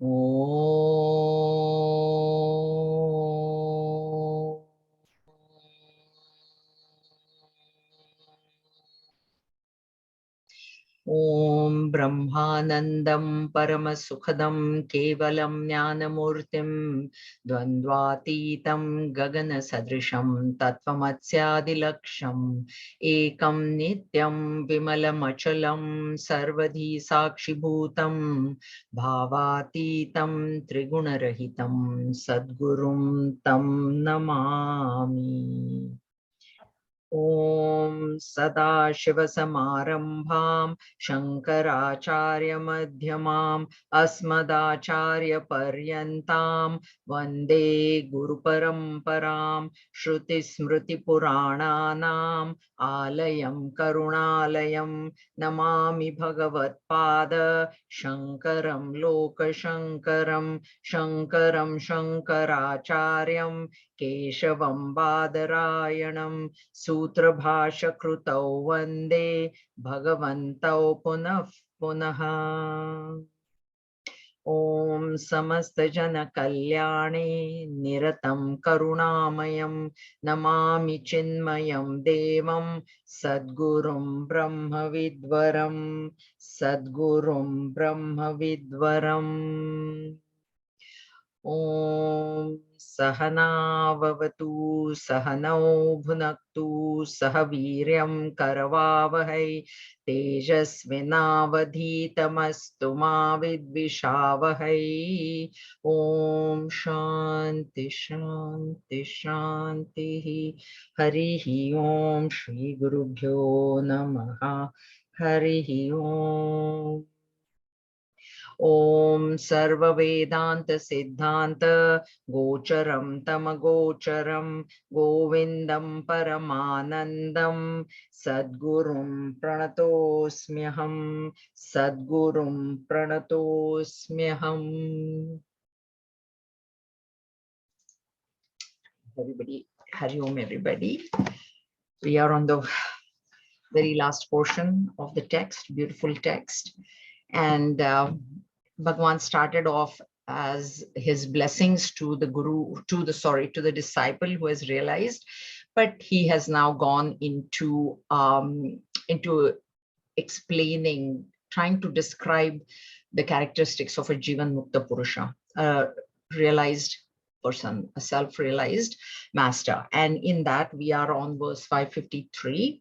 Om. Om Brahmanandam Paramasukadam Kevalam Jnanamurtim Dvandvatitam Gagana Sadrisham Tattvamatsyaadilaksham Ekam Nityam Vimalamachalam Sarvadhi Sakshibhutam Bhavatitam Trigunarahitam Sadgurum Tam Namami. Om Sadashivasamarambham Shankaracharya-madhyamam Asmadacharya-paryantam Vande Guru-paramparam Shruti-smriti-purananam Alayam Karunalayam Namami Bhagavat-pada Shankaram Loka-shankaram Shankaram Shankaracharyam Keshavam Badarayanam Sutrabhashakrutau Vande Bhagavantau Punah Punah. Om Samastajana Kalyane Niratam Karunamayam Namami Chinmayam Devam Sadgurum Brahma Vidvaram Sadgurum Brahma Vidvaram. Om Sahana Vavatu Sahanau Bhunaktu Sahaviryam Karavavahai Tejasvinavadhitamastu ma vidvishavahai. Om Shanti Shanti Shanti. Harihi Om Shri Gurubhyo Namaha. Harihi Om. Om Sarva Vedanta Siddhanta Gocharam Tamagocharam Govindam Paramanandam Sadgurum Pranatosmyaham Sadgurum Pranatosmyaham. Everybody, Hari Om everybody. We are on the very last portion of the text, beautiful text. And Bhagwan started off as his blessings to the guru, to the disciple who has realized, but he has now gone into explaining, trying to describe the characteristics of a Jivan Mukta Purusha, a realized person, a self-realized master. And in that, we are on verse 553.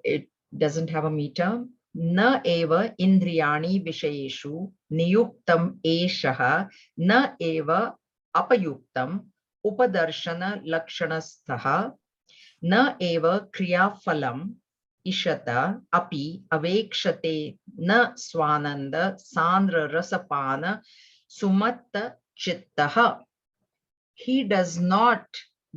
It doesn't have a meter. Na eva indriyani vishayeshu niyuktam eshaha na eva apayuktam upadarshana lakshanastaha na eva kriyafalam ishata api avekshate na swananda sandra rasapana sumatta chittaha. He does not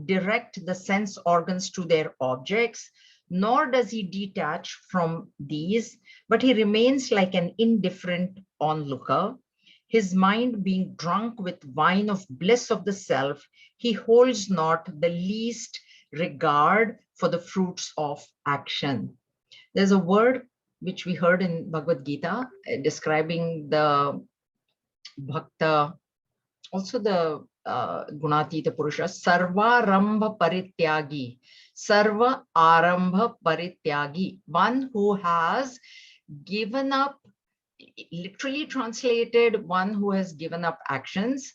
direct the sense organs to their objects, nor does he detach from these, but he remains like an indifferent onlooker. His mind being drunk with wine of bliss of the self, he holds not the least regard for the fruits of action. There's a word which we heard in Bhagavad Gita describing the Bhakta, also the Gunatita Purusha, Sarva Rambha Parityagi. Sarva Arambha Parityagi, one who has given up, literally translated, one who has given up actions.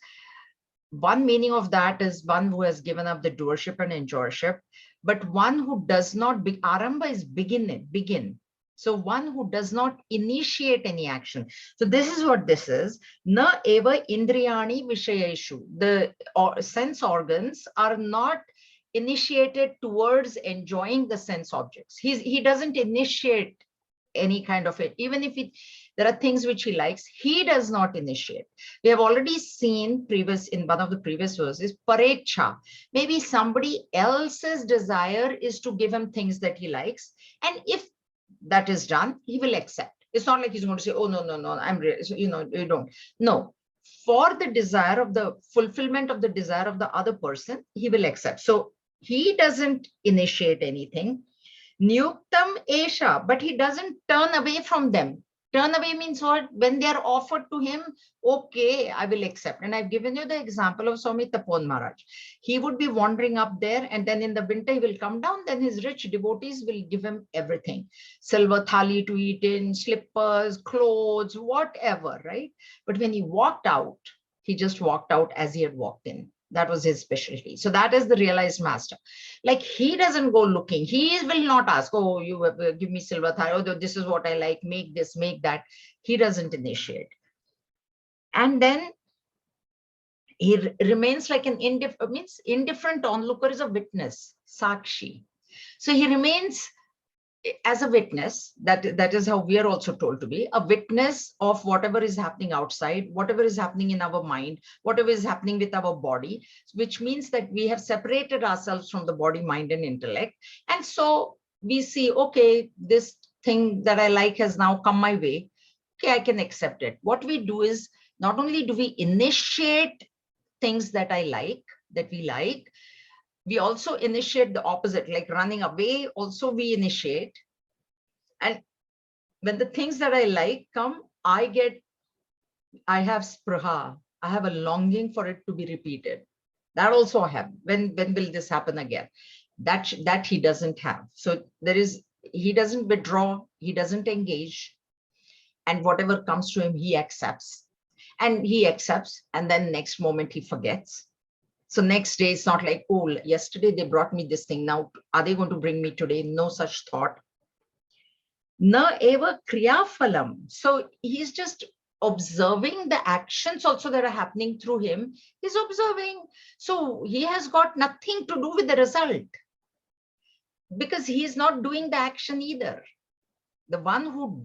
One meaning of that is one who has given up the doership and enjoyership, but one who does not, Arambha is begin. So one who does not initiate any action. So this is what this is. Na eva indriyani vishayeshu. The sense organs are not initiated towards enjoying the sense objects. He doesn't initiate any kind of it. Even if there are things which he likes, he does not initiate. We have already seen in one of the previous verses, parecha. Maybe somebody else's desire is to give him things that he likes. And if that is done, he will accept. It's not like he's going to say, oh, no, I'm real. You don't. No. For the desire of the fulfillment of the desire of the other person, he will accept. So he doesn't initiate anything. Niyuktam esha, but he doesn't turn away from them. Turn away means what? When they are offered to him, okay, I will accept. And I've given you the example of Swami Tapon Maharaj. He would be wandering up there, and then in the winter he will come down, then his rich devotees will give him everything. Silver thali to eat in, slippers, clothes, whatever, right? But when he walked out, he just walked out as he had walked in. That was his specialty. So that is the realized master. Like, he doesn't go looking. He will not ask, oh, you give me silver thali. Oh, this is what I like. Make this, make that. He doesn't initiate. And then he remains like an indifferent onlooker, is a witness, sakshi. So he remains as a witness. That is how we are also told to be a witness of whatever is happening outside, whatever is happening in our mind, whatever is happening with our body, which means that we have separated ourselves from the body, mind, and intellect. And so we see, okay, this thing that I like has now come my way. Okay, I can accept it. What we do is, not only do we initiate things that we like, we also initiate the opposite, like running away. Also we initiate. And when the things that I like come, I have spriha. I have a longing for it to be repeated. That also I have. When will this happen again? That he doesn't have. So he doesn't withdraw, he doesn't engage. And whatever comes to him, he accepts. And then next moment he forgets. So next day, it's not like, oh, yesterday they brought me this thing. Now, are they going to bring me today? No such thought. Na eva kriya phalam. So he's just observing the actions also that are happening through him. He's observing. So he has got nothing to do with the result, because he is not doing the action either. The one who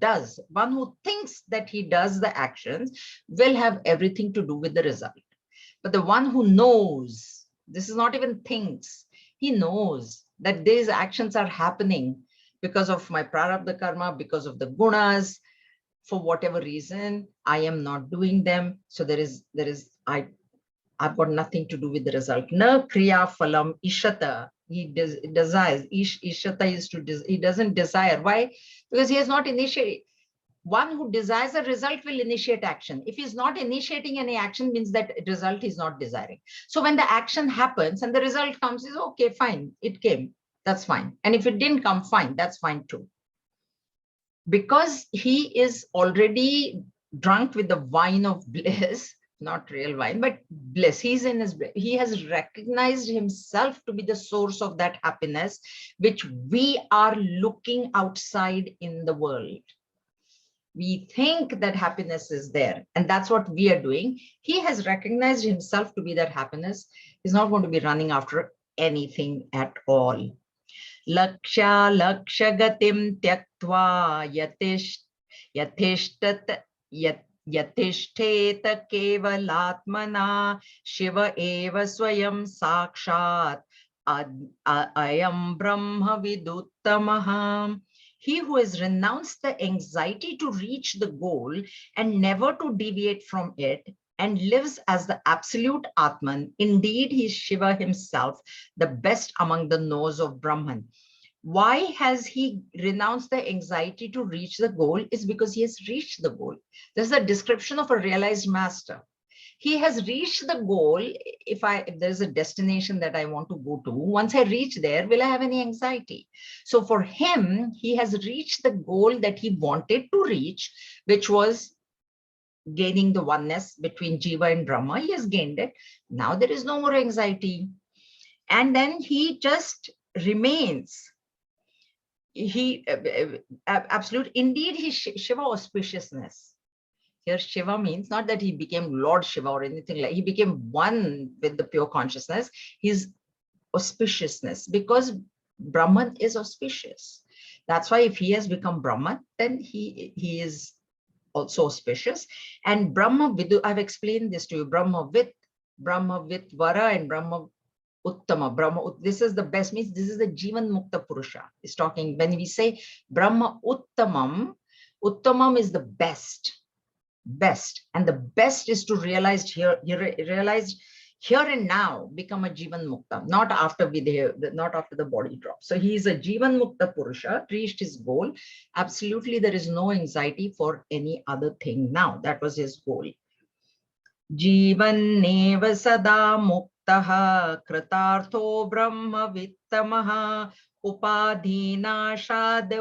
thinks that he does the actions will have everything to do with the result. But the one who knows, this is not even thinks, he knows that these actions are happening because of my prarabdha karma, because of the gunas, for whatever reason, I am not doing them. So I've got nothing to do with the result. Na kriya phalam ishata. He desires. Ishata is he doesn't desire. Why? Because he has not initiated. One who desires a result will initiate action. If he's not initiating any action, means that result he's not desiring. So when the action happens and the result comes, is okay, fine, it came, that's fine. And if it didn't come, fine, that's fine too. Because he is already drunk with the wine of bliss, not real wine, but bliss. He's in his bliss. He has recognized himself to be the source of that happiness, which we are looking outside in the world. We think that happiness is there, and that's what we are doing. He has recognized himself to be that happiness. He's not going to be running after anything at all. Laksha lakshagatim tyaktva yatishteta kevalatmana shiva eva swayam sakshat ayam brahma viduttamaha. He who has renounced the anxiety to reach the goal and never to deviate from it, and lives as the absolute Atman, indeed he is Shiva himself, the best among the knows of Brahman. Why has he renounced the anxiety to reach the goal? Is because he has reached the goal. This is a description of a realized master. He has reached the goal. If there's a destination that I want to go to, once I reach there, will I have any anxiety? So for him, he has reached the goal that he wanted to reach, which was gaining the oneness between Jiva and Brahma. He has gained it. Now there is no more anxiety. And then he just remains. He absolute, indeed, he Shiva auspiciousness. Here Shiva means not that he became Lord Shiva or anything like, he became one with the pure consciousness. His auspiciousness, because Brahman is auspicious. That's why if he has become Brahman, then he is also auspicious. And Brahma Vidu, I've explained this to you, Brahma Vit Vara and Brahma Uttama. Brahma, this is the best, means this is the Jivan Mukta Purusha is talking. When we say Brahma Uttamam, Uttamam is the best. And the best is to realize here, here and now become a Jivan Mukta, not after not after the body drops. So he is a Jivan Mukta Purusha, reached his goal. Absolutely, there is no anxiety for any other thing now. That was his goal. Jivaneva sada muktaha kritartho brahma vittamaha upadhinashad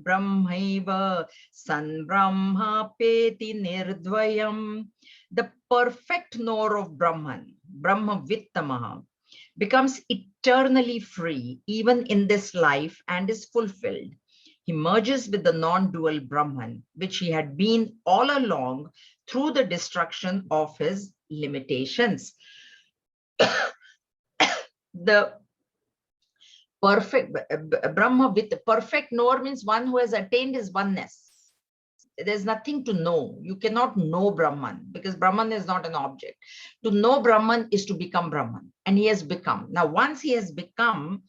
brahmaiva san brahma peti nirdvayam. The perfect knower of Brahman, Brahma vittamaha, becomes eternally free even in this life and is fulfilled. He merges with the non-dual Brahman, which he had been all along through the destruction of his limitations. The perfect Brahma with perfect knower means one who has attained his oneness. There's nothing to know. You cannot know Brahman because Brahman is not an object. To know Brahman is to become Brahman, and he has become. Now, once he has become,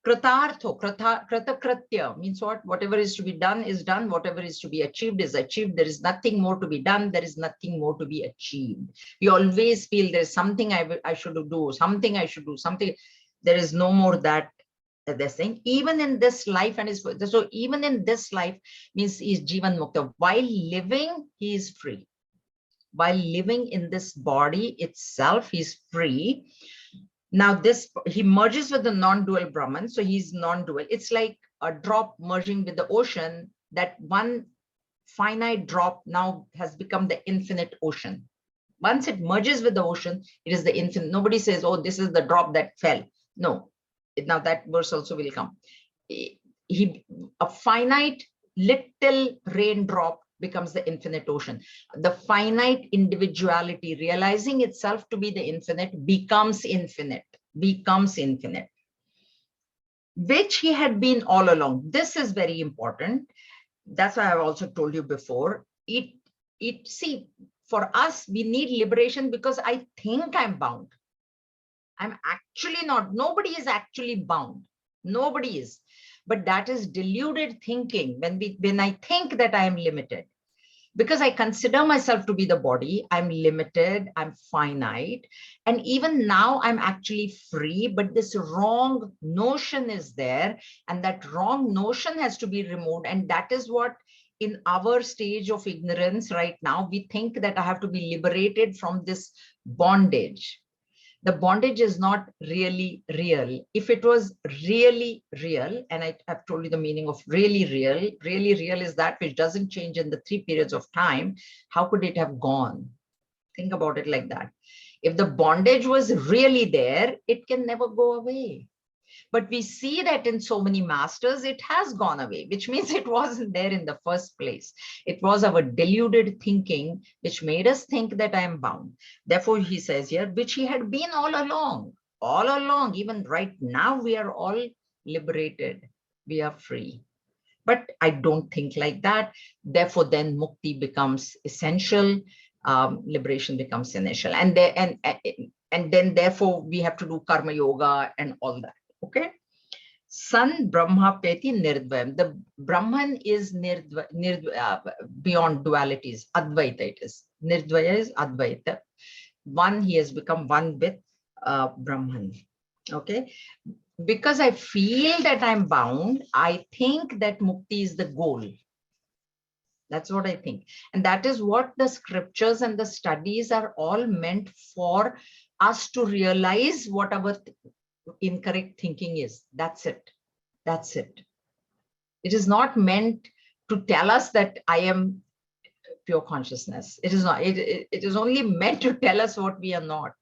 Kritartho, kritakritya means what? Whatever is to be done is done. Whatever is to be achieved is achieved. There is nothing more to be done. There is nothing more to be achieved. We always feel there is something I should do, something I should do, something. There is no more that this thing. Even in this life, and so even in this life means he is Jivan Mukta. While living, he is free. While living in this body itself, he's free. Now he merges with the non-dual Brahman, so he's non-dual. It's like a drop merging with the ocean. That one finite drop now has become the infinite ocean. Once it merges with the ocean, it is the infinite. Nobody says, oh, this is the drop that fell. No, now that verse also will come. A finite little raindrop becomes the infinite ocean. The finite individuality, realizing itself to be the infinite, becomes infinite, which he had been all along. This is very important. That's why I've also told you before. See, for us, we need liberation because I think I'm bound. I'm actually not. Nobody is actually bound. Nobody is. But that is deluded thinking. When I think that I am limited, because I consider myself to be the body, I'm limited, I'm finite. And even now I'm actually free, but this wrong notion is there. And that wrong notion has to be removed. And that is what in our stage of ignorance right now, we think that I have to be liberated from this bondage. The bondage is not really real. If it was really real, and I have told you the meaning of really real is that which doesn't change in the 3 periods of time, how could it have gone? Think about it like that. If the bondage was really there, it can never go away. But we see that in so many masters, it has gone away, which means it wasn't there in the first place. It was our deluded thinking, which made us think that I am bound. Therefore, he says here, which he had been all along, even right now, we are all liberated. We are free. But I don't think like that. Therefore, then mukti becomes essential. Liberation becomes essential. And then therefore, we have to do karma yoga and all that. Okay. San Brahma Peti Nirdvayam. The Brahman is beyond dualities. Advaita it is. Nirdvaya is Advaita. One, he has become one with Brahman. Okay. Because I feel that I'm bound, I think that mukti is the goal. That's what I think. And that is what the scriptures and the studies are all meant for us to realize what our incorrect thinking is. That's it. That's it. It is not meant to tell us that I am pure consciousness. It is not. It is only meant to tell us what we are not.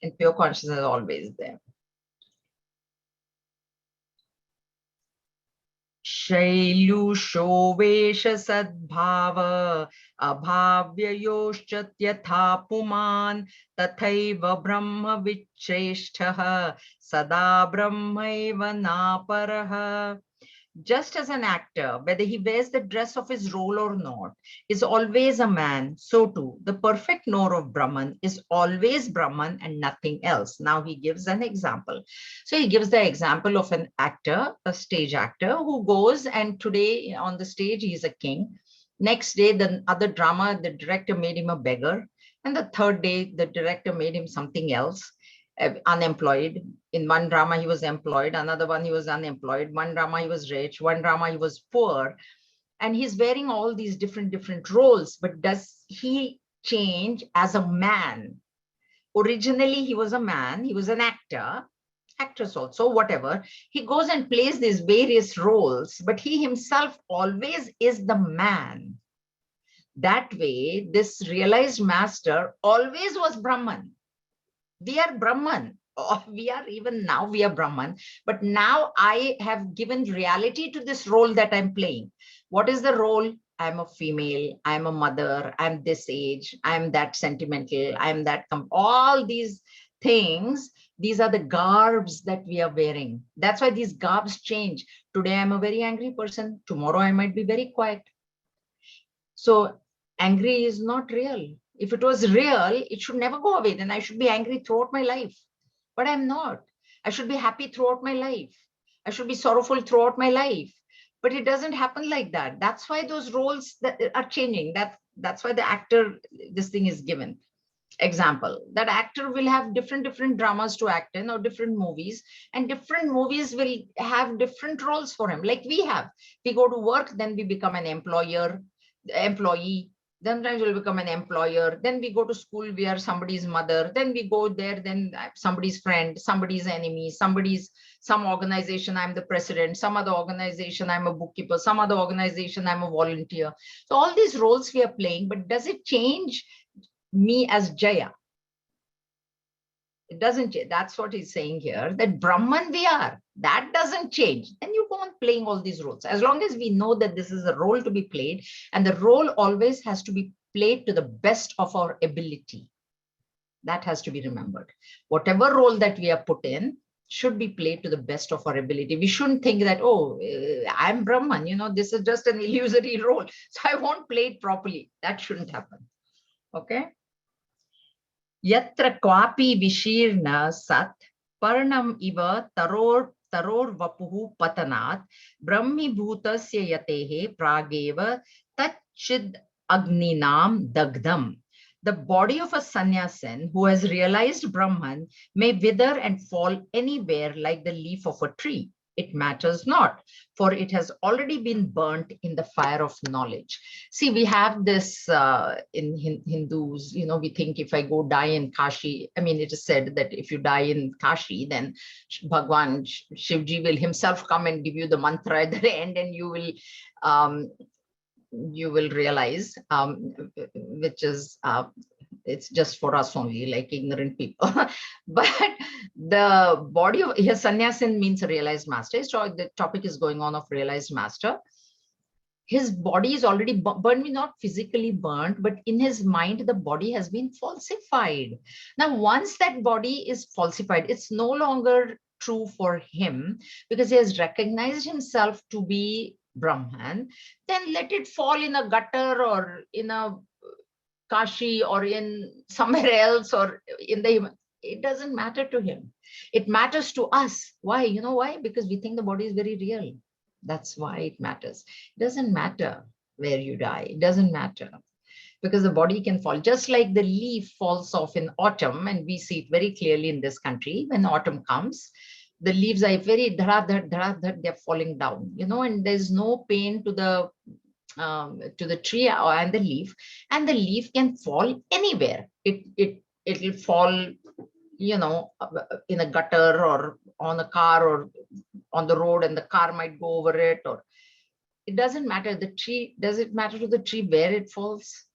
And pure consciousness is always there. Shailusho vesha sadbhava abhavyayoscha yatha puman tathaiva brahma vicheshtha sada brahmaiva naparaha. Just as an actor, whether he wears the dress of his role or not, is always a man, so too, the perfect knower of Brahman is always Brahman and nothing else. Now he gives an example. So he gives the example of an actor, a stage actor, who goes and today on the stage, he is a king. Next day, the other drama, the director made him a beggar. And the third day, the director made him something else, unemployed. In one drama, he was employed. Another one, he was unemployed. One drama, he was rich. One drama, he was poor. And he's wearing all these different roles. But does he change as a man? Originally, he was a man. He was an actor, actress also, whatever. He goes and plays these various roles, but he himself always is the man. That way, this realized master always was Brahman. We are Brahman. We are even now, we are Brahman. But now I have given reality to this role that I'm playing. What is the role? I'm a female, I'm a mother, I'm this age, I'm that sentimental, I'm that, all these things, these are the garbs that we are wearing. That's why these garbs change. Today, I'm a very angry person. Tomorrow, I might be very quiet. So angry is not real. If it was real, it should never go away. Then I should be angry throughout my life. But I'm not. I should be happy throughout my life. I should be sorrowful throughout my life. But it doesn't happen like that. That's why those roles that are changing. That's why the actor, this thing is given. Example, that actor will have different dramas to act in, or different movies, and different movies will have different roles for him. Like we have, we go to work, then we become an employee, then we'll become an employer, then we go to school, we are somebody's mother, then we go there, then somebody's friend, somebody's enemy, some organization, I'm the president, some other organization, I'm a bookkeeper, some other organization, I'm a volunteer. So all these roles we are playing, but does it change me as Jaya? It doesn't change. That's what he's saying here, that Brahman we are. That doesn't change. And you go on playing all these roles. As long as we know that this is a role to be played, and the role always has to be played to the best of our ability. That has to be remembered. Whatever role that we are put in should be played to the best of our ability. We shouldn't think that, oh, I'm Brahman, this is just an illusory role, so I won't play it properly. That shouldn't happen. Okay. Yatra kwapi vishirna sat parnam iva taror vapuhu patanat brahmi bhutasya yatehe prageva tachid agninam dagdam. The body of a sannyasin who has realized Brahman may wither and fall anywhere like the leaf of a tree. It matters not, for it has already been burnt in the fire of knowledge. See, we have this in Hindus, we think if I go die in Kashi, I mean, it is said that if you die in Kashi, then Bhagwan Shivji will himself come and give you the mantra at the end, and you will realize, which is, it's just for us only, like ignorant people. But the body of his sannyasin means a realized master. So the topic is going on of realized master. His body is already burned, not physically burnt, but in his mind, the body has been falsified. Now, once that body is falsified, it's no longer true for him, because he has recognized himself to be Brahman. Then let it fall in a gutter, or in a Kashi, or in somewhere else, or in the, it doesn't matter to him. It matters to us. Why? You know why? Because we think the body is very real. That's why it matters. It doesn't matter where you die. It doesn't matter, because the body can fall. Just like the leaf falls off in autumn, and we see it very clearly in this country. When autumn comes, the leaves are very, they're falling down, and there's no pain to the tree and the leaf can fall anywhere. It'll fall, in a gutter, or on a car, or on the road, and the car might go over it, or it doesn't matter. The tree, does it matter to the tree where it falls?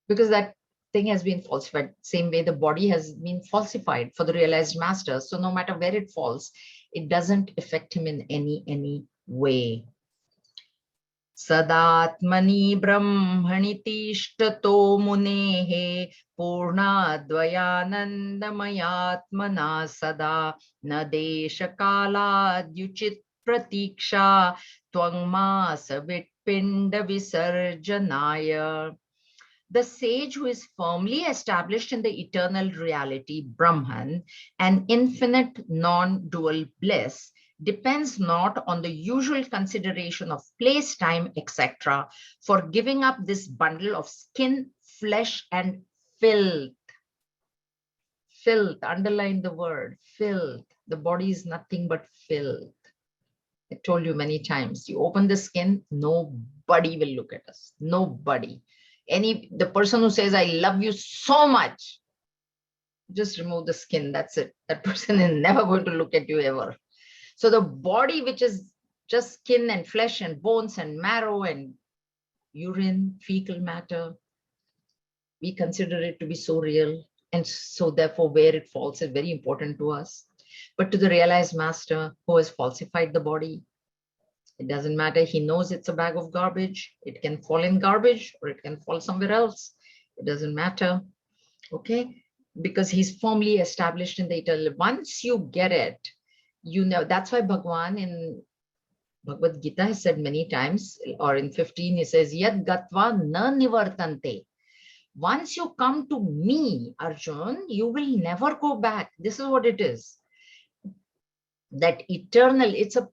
Because that thing has been falsified. Same way the body has been falsified for the realized master. So no matter where it falls, it doesn't affect him in any way. Sadatmani brahmani tishtato munehe purnadvayanandamayatmana sada na desha kala dyuchit pratiksha tvangma savitpinda visarjanaya. The sage who is firmly established in the eternal reality, Brahman, and infinite non-dual bliss, depends not on the usual consideration of place, time, etc., for giving up this bundle of skin, flesh, and filth. Filth, underline the word, filth. The body is nothing but filth. I told you many times, you open the skin, nobody will look at us. Nobody. The person who says, I love you so much, just remove the skin. That's it. That person is never going to look at you ever. So the body, which is just skin and flesh and bones and marrow and urine, fecal matter, we consider it to be so real. And so therefore, where it falls is very important to us. But to the realized master who has falsified the body, it doesn't matter. He knows it's a bag of garbage. It can fall in garbage or it can fall somewhere else. It doesn't matter. Okay? Because he's firmly established in the eternal. Once you get it, you know, that's why Bhagwan in Bhagavad Gita has said many times, or in 15, he says, Yad gatva na nivartante. Once you come to me, Arjun, you will never go back. This is what it is. That eternal, it's a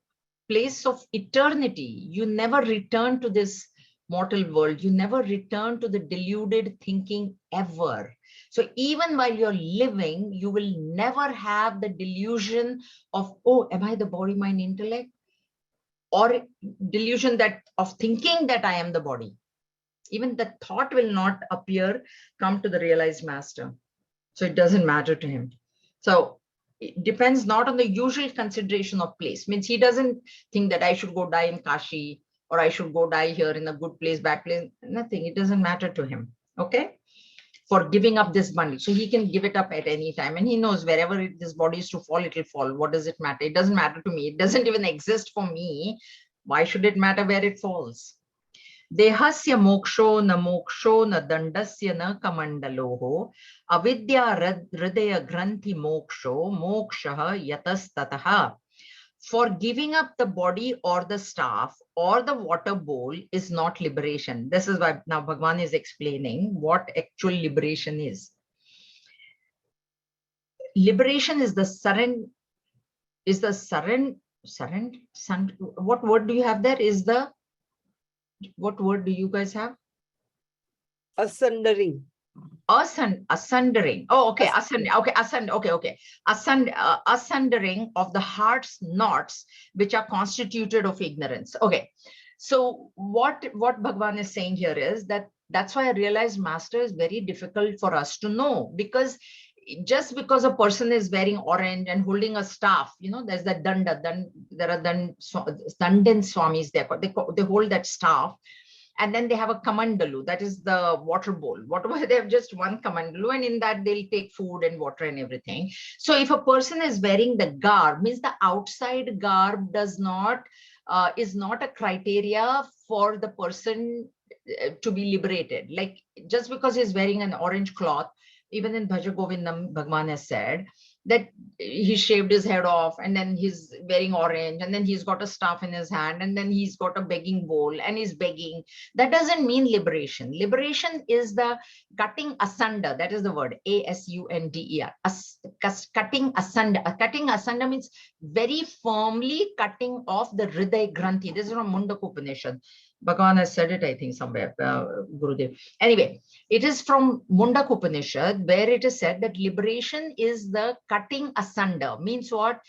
place of eternity. You never return to this mortal world. You never return to the deluded thinking ever. So even while you're living, you will never have the delusion of, oh, am I the body, mind, intellect? Or delusion that of thinking that I am the body. Even the thought will not come to the realized master. So it doesn't matter to him. So it depends not on the usual consideration of place. Means he doesn't think that I should go die in Kashi or I should go die here in a good place, bad place. Nothing. It doesn't matter to him. Okay. For giving up this bundle. So he can give it up at any time. And he knows wherever this body is to fall, it will fall. What does it matter? It doesn't matter to me. It doesn't even exist for me. Why should it matter where it falls? Dehasya moksho na dandasya na kamandaloho avidya hridaya granthi mokshaha yatastataha. For giving up the body or the staff or the water bowl is not liberation. This is why now Bhagwan is explaining what actual liberation is. Liberation is the surrender, what word do you have there? What word do you guys have? Asundering. Asundering. Oh, okay. Asundering of the heart's knots, which are constituted of ignorance. Okay. So what Bhagwan is saying here is that's why I realized master is very difficult for us to know, because just because a person is wearing orange and holding a staff, you know, there's that danda, there are Dandan Swamis, they hold that staff. And then they have a kamandalu, that is the water bowl. Whatever, they have just one kamandalu, and in that they'll take food and water and everything. So if a person is wearing the garb, means the outside garb is not a criteria for the person to be liberated. Like just because he's wearing an orange cloth, even in Bhaja Govindam, Bhagwan has said that he shaved his head off and then he's wearing orange and then he's got a staff in his hand and then he's got a begging bowl and he's begging. That doesn't mean liberation. Liberation is the cutting asunder. That is the word, A-S-U-N-D-E-R. Cutting asunder. Cutting asunder means very firmly cutting off the Hriday Granthi. This is from Mundaka Upanishad. Bhagavan has said it, I think, somewhere, Gurudev. Anyway, it is from Mundaka Upanishad, where it is said that liberation is the cutting asunder. Means what?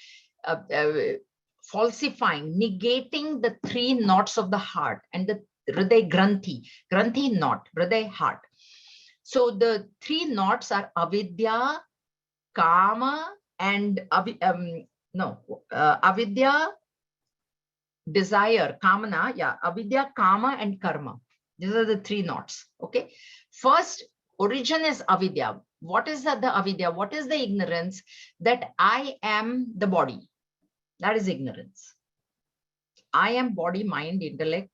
Falsifying, negating the three knots of the heart and the Hriday Granthi. Granthi knot, Hriday heart. So the three knots are avidya, kama, and avidya, desire, kamana, avidya, kama, and karma. These are the three knots. Okay. First, origin is avidya. What is the avidya? What is the ignorance? That I am the body. That is ignorance. I am body, mind, intellect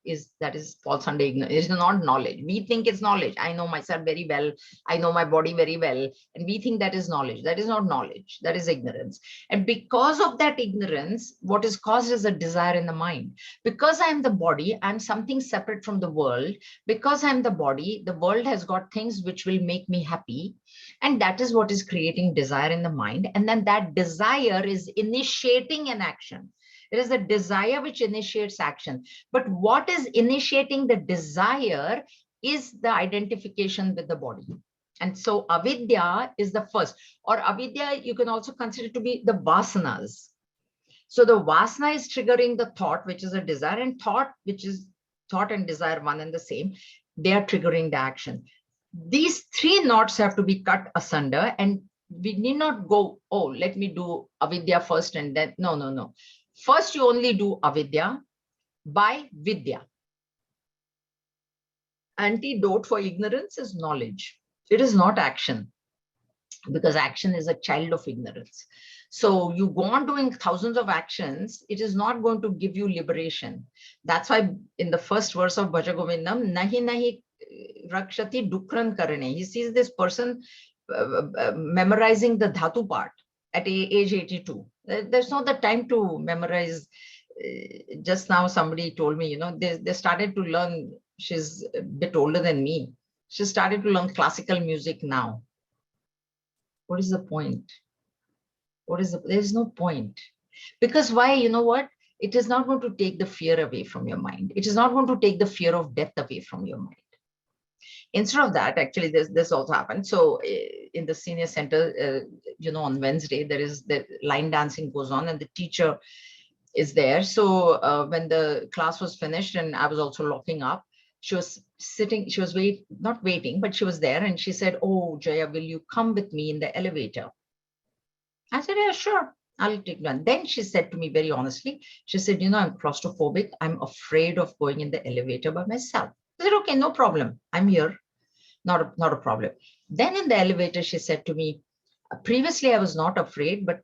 falls under ignorance. It is not knowledge. We think it's knowledge. I know myself very well. I know my body very well. And we think that is knowledge. That is not knowledge. That is ignorance. And because of that ignorance, what is caused is a desire in the mind. Because I am the body, I'm something separate from the world. Because I'm the body, the world has got things which will make me happy. And that is what is creating desire in the mind. And then that desire is initiating an action. It is the desire which initiates action. But what is initiating the desire is the identification with the body. And so avidya is the first, or avidya you can also consider to be the vasanas. So the vasana is triggering the thought, which is a desire, and thought, which is thought and desire, one and the same. They are triggering the action. These three knots have to be cut asunder, and we need not go, oh, let me do avidya first and then, no, no, no. First, you only do avidya by vidya. Antidote for ignorance is knowledge. It is not action, because action is a child of ignorance. So you go on doing thousands of actions, it is not going to give you liberation. That's why in the first verse of Bhaja Govindam, nahi nahi rakshati dukran karane. He sees this person memorizing the dhatu part at age 82. There's not the time to memorize. Just now somebody told me, they started to learn, she's a bit older than me. She started to learn classical music now. What is the point? There's no point. Because why? You know what? It is not going to take the fear away from your mind. It is not going to take the fear of death away from your mind. Instead of that, actually, this also happened. So in the senior center, on Wednesday, there is the line dancing goes on, and the teacher is there. So when the class was finished and I was also locking up, she was sitting, she was not waiting, but she was there, and she said, "Oh, Jaya, will you come with me in the elevator?" I said, "Yeah, sure, I'll take one." Then she said to me very honestly, she said, "I'm claustrophobic. I'm afraid of going in the elevator by myself." I said, "Okay, no problem. I'm here. Not a problem." Then in the elevator, she said to me, previously I was not afraid, but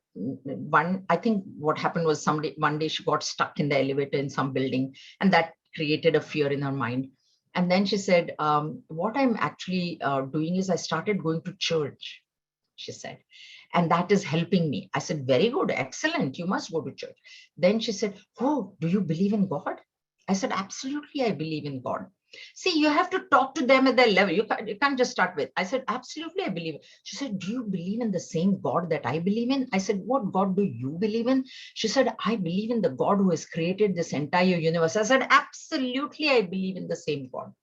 I think what happened was one day she got stuck in the elevator in some building, and that created a fear in her mind. And then she said, what I'm actually doing is I started going to church, she said, and that is helping me. I said, "Very good, excellent, you must go to church." Then she said, "Oh, do you believe in God?" I said, "Absolutely, I believe in God." See, you have to talk to them at their level. You can't just start with, I said, "Absolutely, I believe." She said, "Do you believe in the same God that I believe in?" I said, "What God do you believe in?" She said, "I believe in the God who has created this entire universe." I said, "Absolutely, I believe in the same God.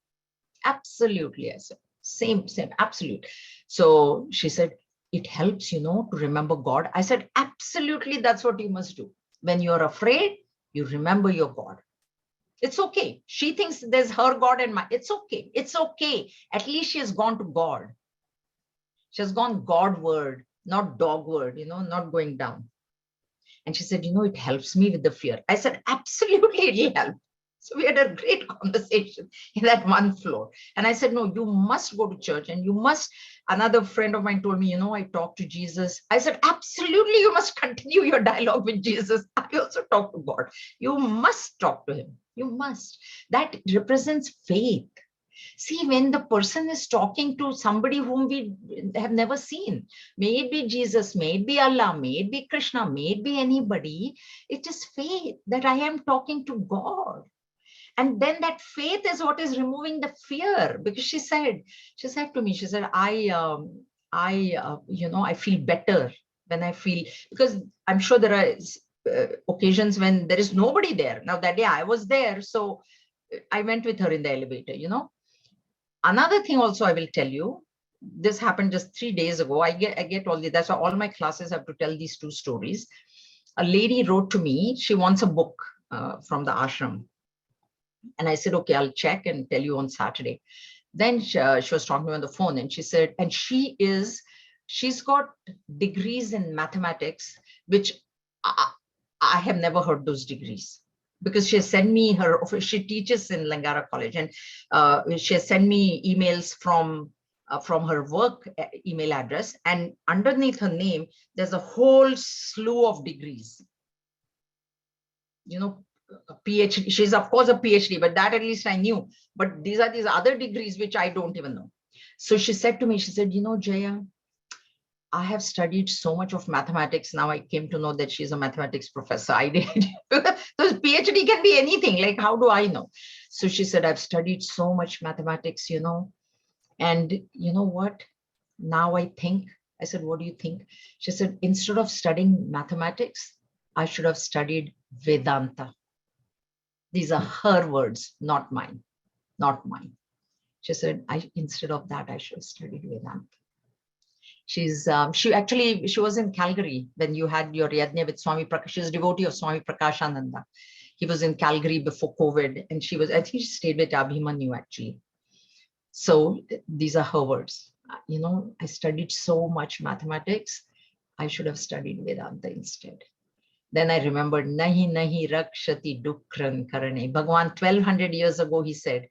Absolutely." I said, same, absolute. So she said, "It helps, to remember God." I said, "Absolutely, that's what you must do. When you're afraid, you remember your God. It's okay." She thinks there's her God and my, it's okay. It's okay. At least she has gone to God. She has gone Godward, not dogward, not going down. And she said, "It helps me with the fear." I said, "Absolutely, it'll help." So we had a great conversation in that one floor. And I said, "No, you must go to church, and you must." Another friend of mine told me, "I talk to Jesus." I said, "Absolutely, you must continue your dialogue with Jesus. I also talk to God. You must talk to him. You must." That represents faith. See, when the person is talking to somebody whom we have never seen, may it be Jesus, may it be Allah, may it be Krishna, may it be anybody, it is faith that I am talking to God. And then that faith is what is removing the fear. Because she said to me, she said, I feel better when I feel, because I'm sure there are occasions when there is nobody there. Now that day I was there, so I went with her in the elevator. Another thing also I will tell you, this happened just 3 days ago. I get that's why all my classes have to tell these two stories. A lady wrote to me, she wants a book from the ashram. And I said, "Okay, I'll check and tell you on Saturday." Then she was talking to me on the phone, and she said, and she's got degrees in mathematics, which I have never heard those degrees. Because she has sent me she teaches in Langara College, and she has sent me emails from her work email address, and underneath her name, there's a whole slew of degrees. A PhD. She's of course a PhD, but that at least I knew. But these are these other degrees which I don't even know. So she said to me, she said, "Jaya, I have studied so much of mathematics. Now I came to know that she's a mathematics professor." I did. Because PhD can be anything. Like, how do I know? So she said, "I've studied so much mathematics, and you know what? Now I think." I said, "What do you think?" She said, "Instead of studying mathematics, I should have studied Vedanta." These are her words, not mine, not mine. She said, instead of that, I should have studied Vedanta." She was in Calgary when you had your yajna with Swami Prakash. She's a devotee of Swami Prakashananda. He was in Calgary before COVID, and I think she stayed with Abhimanyu actually. So these are her words. I studied so much mathematics. I should have studied Vedanta instead. Then I remembered, nahi nahi rakshati dukran karane. Bhagwan, 1200 years ago, he said,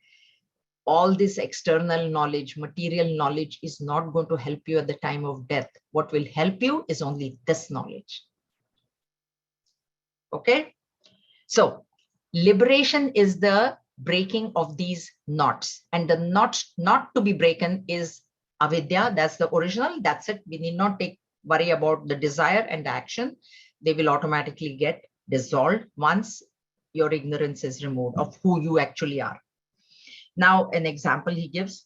all this external knowledge, material knowledge is not going to help you at the time of death. What will help you is only this knowledge. Okay? So liberation is the breaking of these knots. And the knot not to be broken is avidya. That's the original. That's it. We need not worry about the desire and the action. They will automatically get dissolved once your ignorance is removed of who you actually are. Now, an example he gives.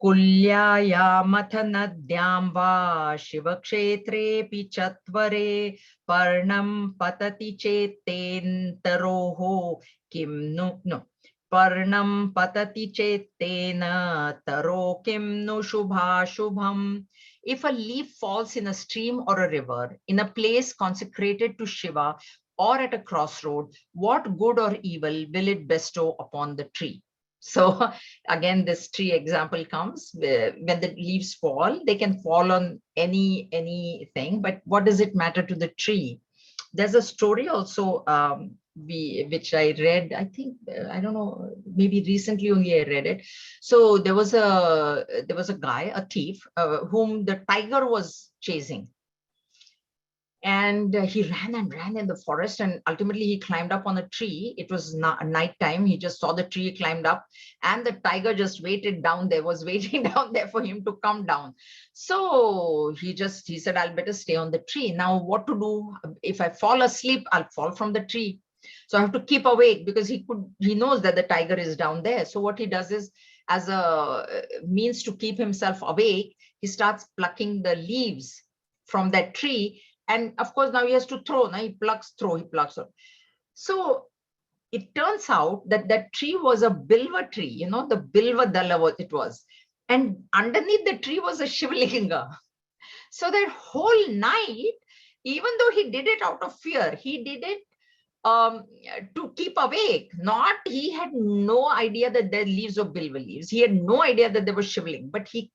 Kulyaya mathanadyam va shivakshetrepi chatvare parnam patati chetentaroho kim no parnam patati chetena taro kim no shubha shubham. If a leaf falls in a stream or a river, in a place consecrated to Shiva or at a crossroad, what good or evil will it bestow upon the tree? So again, this tree example comes when the leaves fall. They can fall on anything, but what does it matter to the tree? There's a story also which I read. I think I don't know. Maybe recently only I read it. So there was a guy, a thief, whom the tiger was chasing. And he ran and ran in the forest, and ultimately he climbed up on a tree. It was night time. He just saw the tree, climbed up, and the tiger just waiting down there for him to come down. So he said, I'll better stay on the tree. Now what to do? If I fall asleep, I'll fall from the tree. So I have to keep awake, because he knows that the tiger is down there. So what he does is, as a means to keep himself awake, he starts plucking the leaves from that tree. And of course, now he has to throw. Now he plucks, throw. So it turns out that that tree was a bilva tree, the bilva dala it was. And underneath the tree was a shivlinga. So that whole night, even though he did it out of fear, he did it to keep awake. He had no idea that there leaves of bilva leaves. He had no idea that there was shivling, but he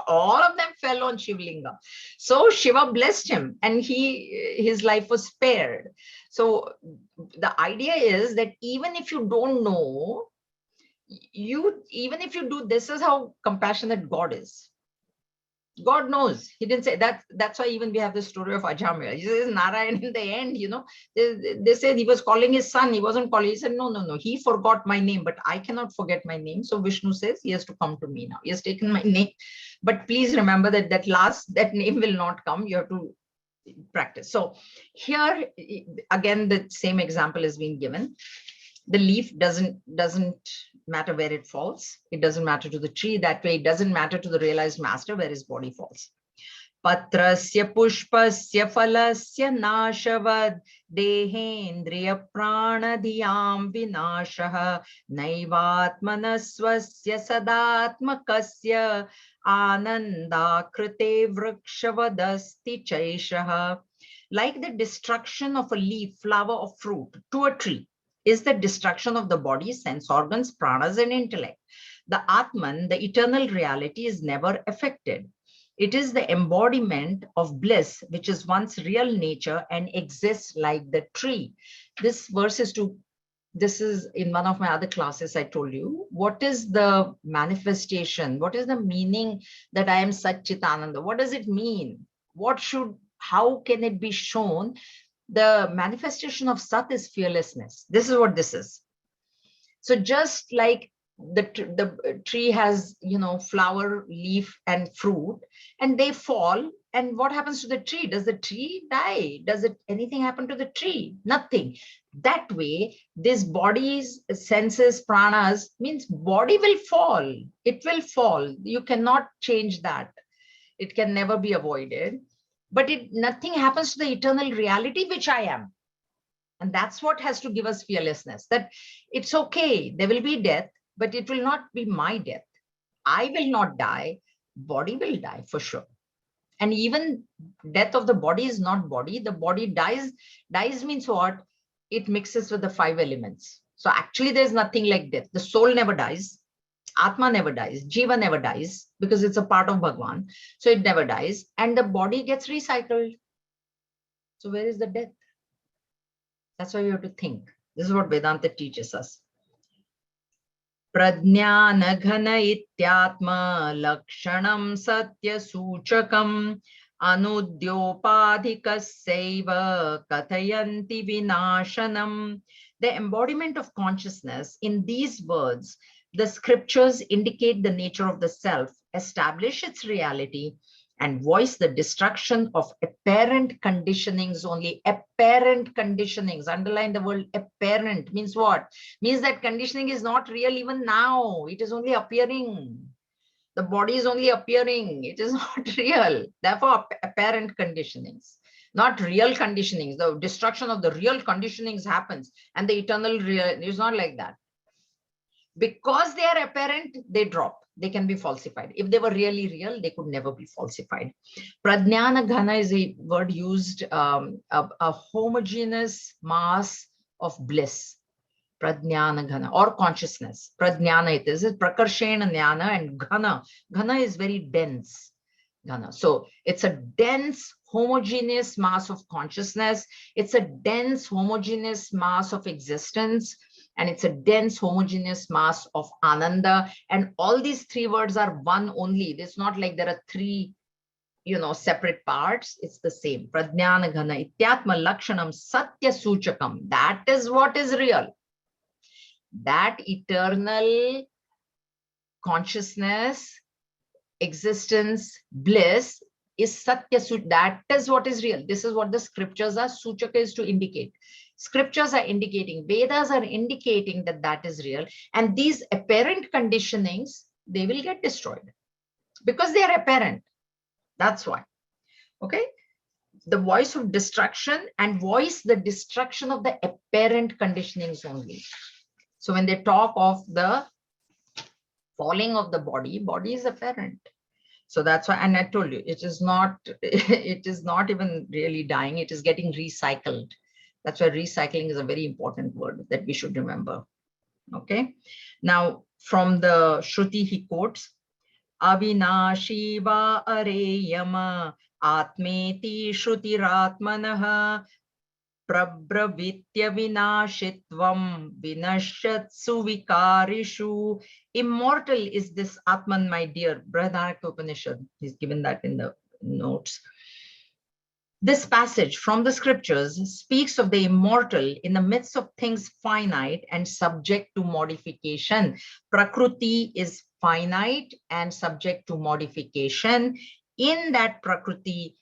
all of them fell on Shivlinga. So Shiva blessed him, and his life was spared. So the idea is that even if you don't know, even if you do, this is how compassionate God is. God knows. He didn't say that. That's why even we have the story of Ajamil. He says Narayan in the end, they said he was calling his son. He wasn't calling. He said, no. He forgot my name, but I cannot forget my name. So Vishnu says he has to come to me now. He has taken my name. But please remember that name will not come. You have to practice. So here, again, the same example is being given. The leaf doesn't matter where it falls. It doesn't matter to the tree. That way, it doesn't matter to the realized master where his body falls. Patrasya pushpasya phalasya nashavad dehendriya pranadhiyam vinashaha naivatmanasvasya sadatmakasya ananda krite vrikshavadasti chaishaha. Like the destruction of a leaf, flower, or fruit to a tree is the destruction of the body, sense organs, pranas, and intellect. The Atman, the eternal reality, is never affected. It is the embodiment of bliss, which is one's real nature and exists like the tree. This verse is in one of my other classes, I told you, what is the manifestation? What is the meaning that I am Satchitananda? What does it mean? How can it be shown? The manifestation of Sat is fearlessness. This is what this is. So just like the tree has, flower, leaf, and fruit, and they fall, and what happens to the tree? Does the tree die? Does anything happen to the tree? Nothing. That way, this body's senses, pranas, means body will fall. It will fall. You cannot change that. It can never be avoided. But nothing happens to the eternal reality, which I am. And that's what has to give us fearlessness, that it's okay. There will be death, but it will not be my death. I will not die. body will die for sure. And even death of the body is not body. The body dies. Dies means what? It mixes with the 5 elements. So actually there's nothing like death. The soul never dies. Atma never dies. Jiva never dies because it's a part of Bhagwan. So it never dies. And the body gets recycled. So where is the death? That's why you have to think. This is what Vedanta teaches us. Pradnyana ghana ityatma lakshanam satya suchakam anudyopadhikasyaiva kathayanti vinashanam. The embodiment of consciousness. In these words, the scriptures indicate the nature of the self, establish its reality, and voice the destruction of apparent conditionings only. Apparent conditionings. Underline the word apparent. Means what? Means that conditioning is not real even now. It is only appearing. The body is only appearing. It is not real. Therefore, apparent conditionings. Not real conditionings. The destruction of the real conditionings happens. And the eternal real is not like that. Because they are apparent, they drop. They can be falsified. If they were really real, they could never be falsified. Pradnyana ghana is a word used, a homogeneous mass of bliss. Pradnyana ghana or consciousness. Pradnyana it is. Prakarshena jnana and ghana. Ghana is very dense. Ghana. So it's a dense, homogeneous mass of consciousness. It's a dense, homogeneous mass of existence. And it's a dense, homogeneous mass of ananda. And all these 3 words are one only. It's not like there are 3, separate parts. It's the same. Pradnyana ghana ityatma lakshanam satya suchakam. That is what is real. That eternal consciousness, existence, bliss is satya suchakam. That is what is real. This is what the scriptures are. Suchaka is to indicate. Scriptures are indicating, Vedas are indicating that that is real. And these apparent conditionings, they will get destroyed because they are apparent. That's why. Okay. The voice of destruction and voice the destruction of the apparent conditionings only. So when they talk of the falling of the body, body is apparent. So that's why, and I told you, it is not even really dying. It is getting recycled. That's why recycling is a very important word that we should remember. Okay. Now, from the Shruti, he quotes, Avinashi va areyama atmeti shrutiratmanaha prabravitya vinashitvam vinashatsu vikarishu. Immortal is this Atman, my dear. Brihadaranyaka Upanishad. He's given that in the notes. This passage from the scriptures speaks of the immortal in the midst of things finite and subject to modification. Prakriti is finite and subject to modification. In that Prakriti,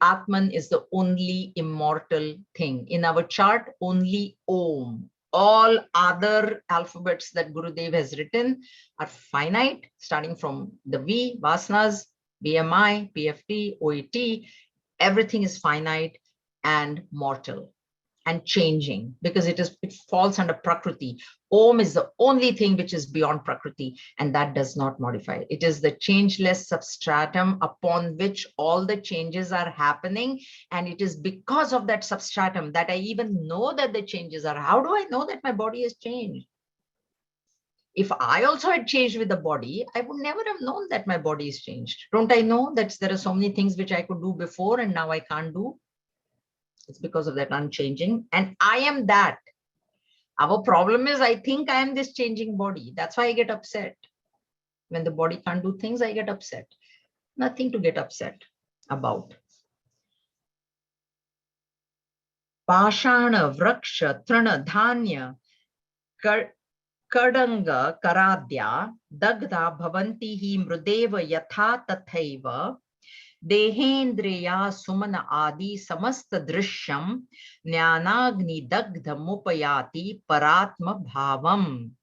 Atman is the only immortal thing. In our chart, only Om. All other alphabets that Gurudev has written are finite, starting from the V, Vasanas, BMI, PFT, OET. Everything is finite and mortal and changing because it falls under Prakriti. Om is the only thing which is beyond Prakriti, and that does not modify. It is the changeless substratum upon which all the changes are happening. And it is because of that substratum that I even know that the changes are. How do I know that my body has changed? If I also had changed with the body, I would never have known that my body is changed. Don't I know that there are so many things which I could do before and now I can't do? It's because of that unchanging. And I am that. Our problem is I think I am this changing body. That's why I get upset. When the body can't do things, I get upset. Nothing to get upset about. Pashana, Vraksha, Trana, Dhanya, Kadanga, Karadya, Dagda, Bhavanti hi Mrudeva Yatha Tathaiva, Dehendriya Sumana Adi Samasta Drishyam, Jnanagni Dagdha Mupayati Paratma Bhavam.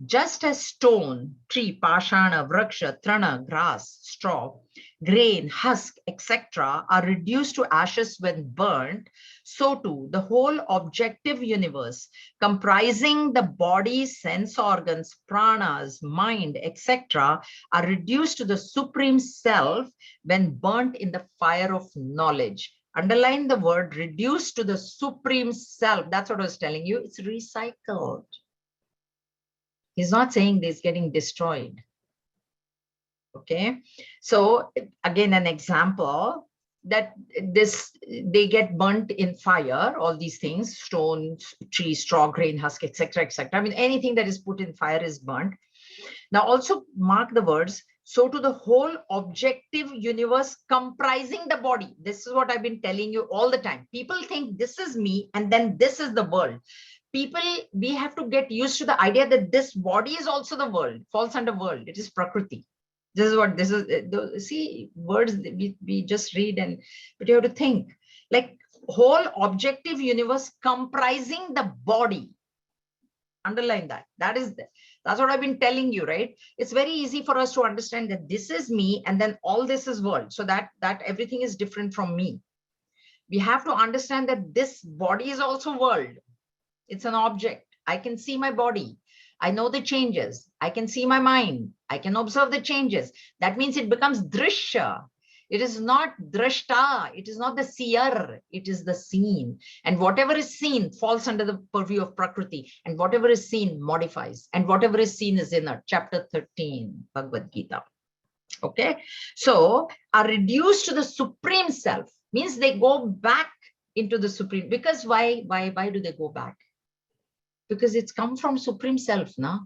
Just as stone, tree, pashana, vraksha, trana, grass, straw, grain, husk, etc. are reduced to ashes when burnt, so too the whole objective universe, comprising the body, sense organs, pranas, mind, etc., are reduced to the supreme self when burnt in the fire of knowledge. Underline the word reduced to the supreme self. That's what I was telling you. It's recycled. He's not saying this getting destroyed. Okay. So again, an example that they get burnt in fire, all these things, stones, trees, straw, grain, husk, etc., etc. I mean, anything that is put in fire is burnt. Now also mark the words, so to the whole objective universe comprising the body. This is what I've been telling you all the time. People think this is me and then this is the world. People, we have to get used to the idea that this body is also the world, falls under world. It is Prakriti. This is what this is. See, words we just read, but you have to think like whole objective universe comprising the body. Underline that. That's what I've been telling you, right? It's very easy for us to understand that this is me and then all this is world. So that everything is different from me. We have to understand that this body is also world. It's an object. I can see my body. I know the changes. I can see my mind. I can observe the changes. That means it becomes drishya. It is not drashta. It is not the seer. It is the seen. And whatever is seen falls under the purview of Prakriti. And whatever is seen modifies. And whatever is seen is inner. Chapter 13, Bhagavad Gita. Okay. So are reduced to the supreme self. Means they go back into the supreme. Because why do they go back? Because it's come from supreme self, na?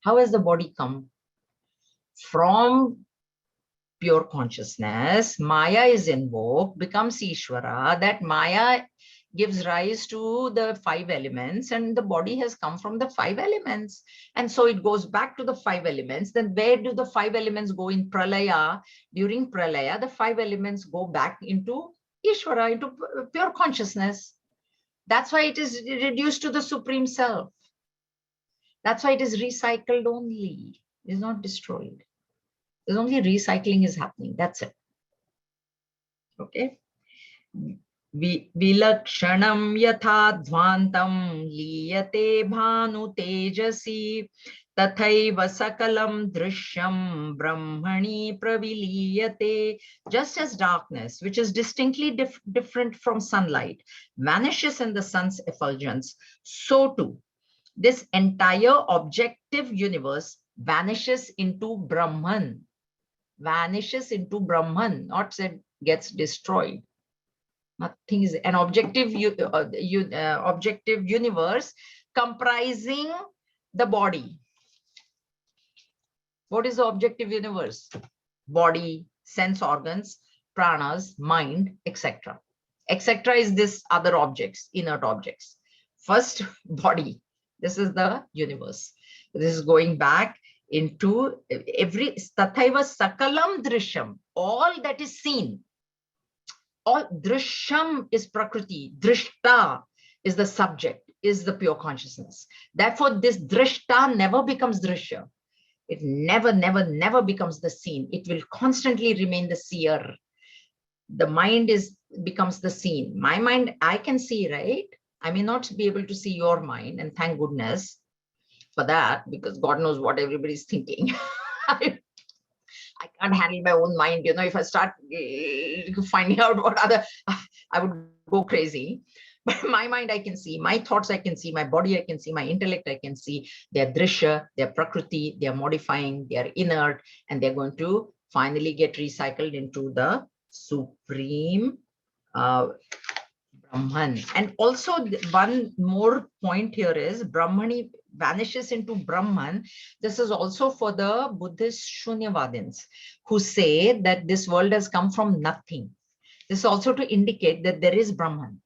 How has the body come? From pure consciousness. Maya is invoked, becomes Ishvara. That Maya gives rise to the 5 elements, and the body has come from the 5 elements. And so it goes back to the 5 elements. Then where do the 5 elements go in Pralaya? During Pralaya, the 5 elements go back into Ishvara, into pure consciousness. That's why it is reduced to the supreme self. That's why it is recycled only. It is not destroyed. There's only recycling is happening. That's it. Okay. Vilakshanam yatha dhvantam liyate bhanu tejasi tathaiva sakalam drishyam brahmani praviliyate. Just as darkness, which is distinctly different from sunlight, vanishes in the sun's effulgence, so too this entire objective universe vanishes into Brahman. Vanishes into Brahman, not said gets destroyed. Nothing is an objective objective universe comprising the body. What is the objective universe? Body, sense organs, pranas, mind, etc. Etc. is this other objects, inert objects. First, body. This is the universe. This is going back into every tathaiva sakalam drishyam. All that is seen. All drishyam is Prakriti. Drishta is the subject, is the pure consciousness. Therefore, this drishta never becomes drishya. It never becomes the seen. It will constantly remain the seer. The mind becomes the seen. My mind, I can see, right? I may not be able to see your mind, and thank goodness for that, because God knows what everybody's thinking. I can't handle my own mind. You know, if I start finding out what other, I would go crazy. But my mind I can see, my thoughts I can see, my body I can see, my intellect I can see. They're drishya, they're prakriti, they're modifying, they're inert, and they're going to finally get recycled into the supreme Brahman. And also one more point here is Brahmani vanishes into Brahman. This is also for the Buddhist Shunyavadins who say that this world has come from nothing. This is also to indicate that there is Brahman.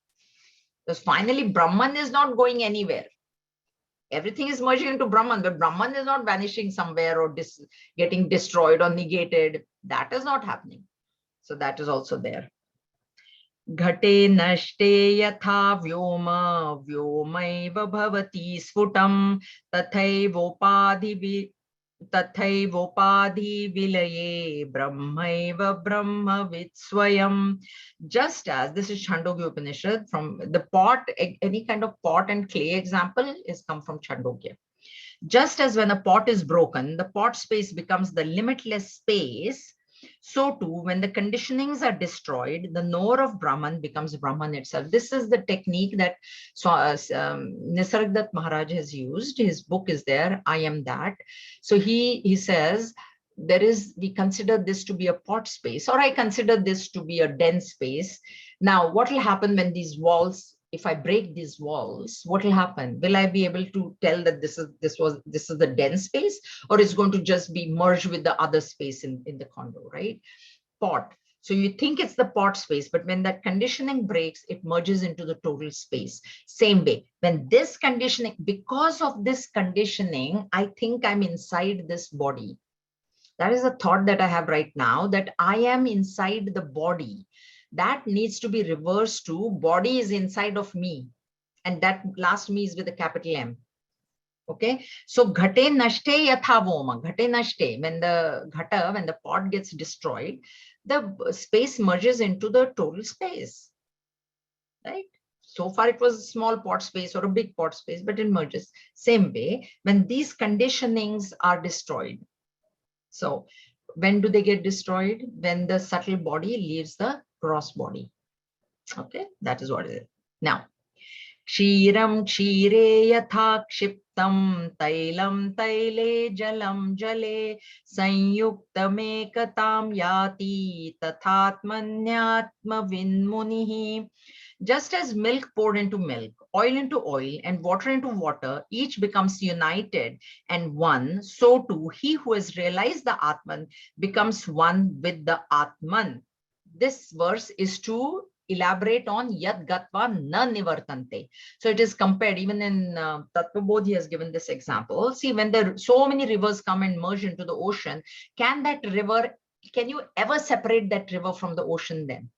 Because finally Brahman is not going anywhere. Everything is merging into Brahman, but Brahman is not vanishing somewhere or getting destroyed or negated. That is not happening. So that is also there. Ghate nashte yatha vyoma vyomaiva bhavati sfutam tathaivopadhi tathaivopadhi vilaye brahmaiva brahmavid swayam. Just as, this is Chandogya Upanishad, from the pot, any kind of pot and clay example is come from Chandogya. Just as when a pot is broken, the pot space becomes the limitless space, so too, when the conditionings are destroyed, the knower of Brahman becomes Brahman itself. This is the technique that Nisargadatta Maharaj has used. His book is there, I Am That. So he says, we consider this to be a pot space, or I consider this to be a dense space. Now, what will happen when these walls, if I break these walls, what will happen? Will I be able to tell that this is the dense space, or it's going to just be merged with the other space in the condo, right? Pot. So you think it's the pot space, but when that conditioning breaks, it merges into the total space. Same way, when this conditioning, because of this conditioning, I think I'm inside this body. That is a thought that I have right now, that I am inside the body. That needs to be reversed to body is inside of me. And that last me is with a capital M. Okay. So ghate nashte yatha voma. Ghate nashte. When the pot gets destroyed, the space merges into the total space. Right? So far it was a small pot space or a big pot space, but it merges. Same way, when these conditionings are destroyed. So when do they get destroyed? When the subtle body leaves the gross body. Okay, that is what it is. Now, Kshiram kshire yatha kshiptam tailam taile jalam jale sanyuktam ekatam yati tathatmanyatma vinmunihi. Just as milk poured into milk, oil into oil, and water into water, each becomes united and one, so too he who has realized the Atman becomes one with the Atman. This verse is to elaborate on yad gatva na nivartante. So it is compared, even in Tattva Bodh, he has given this example. See, when there so many rivers come and merge into the ocean, can you ever separate that river from the ocean then?